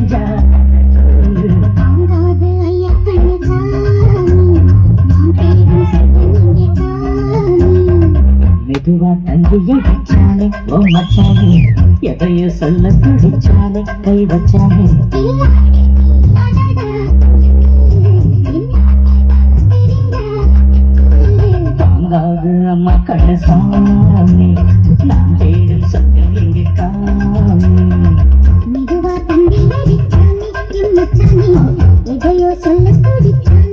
தெரிஞ்சா மெதுவா தங்கிய வச்சானே ஓ மச்சானே எதையோ சொல்ல துடிச்சானே கை வச்சானே தாங்காது அம்மா கண்ணு சாமி நான் தேடும் சத்தம் எங்கே காமி மெதுவா தங்கிய வச்சானே என் மச்சானே எதையோ சொல்ல துடிச்சானே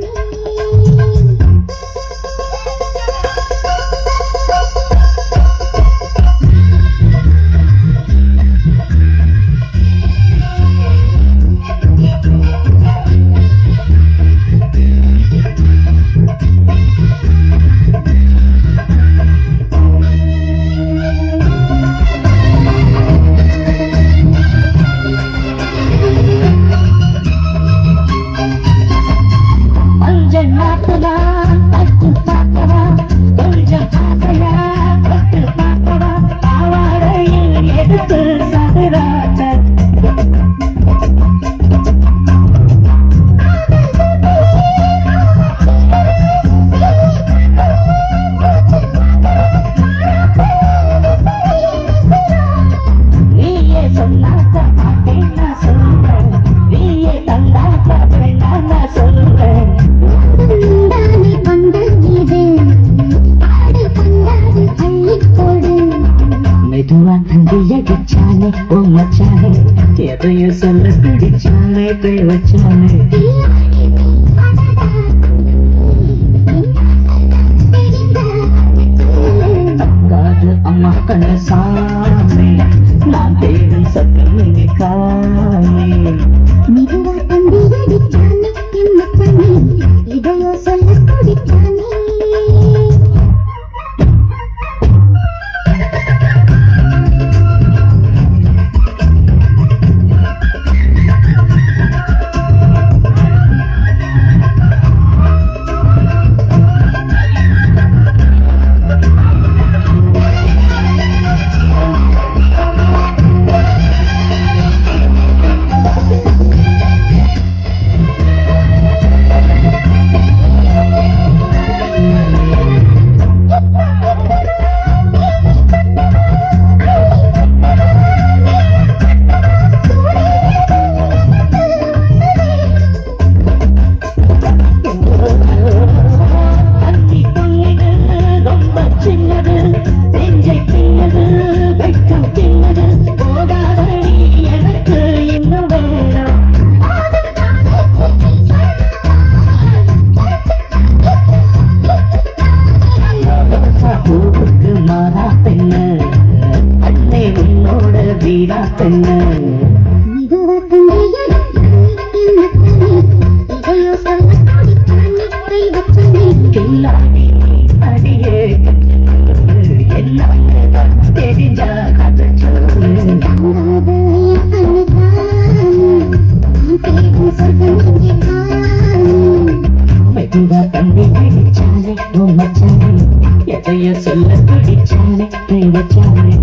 மெதுவா தங்கிய வச்சானே ஓ மச்சானே எதையோ சொல்ல பிடிச்சானே கை வச்சானே தங்காது அம்மா கண்ணு சாமி நான் தேடும் சத்தம் எங்கே காமி மெதுவா தங்கிய வச்சானே என் மச்சானே எதையோ சொல்ல துடிச்சானே வீரா பெண்ணு மெதுவா தங்கிய எதையோ சொல்ல துடிச்சானே கை வச்சானே எல்லாமே அடியே எல்லாமே தெரிஞ்சா கதை சொல்லு தாங்காது என் கண்ணு சாமி நான் தேடும் சொர்க்கம் எங்கே காமி மெதுவா தங்கி வச்சானே ஓ மச்சானே எதையோ சொல்ல பிடிச்சானே கை வச்சானே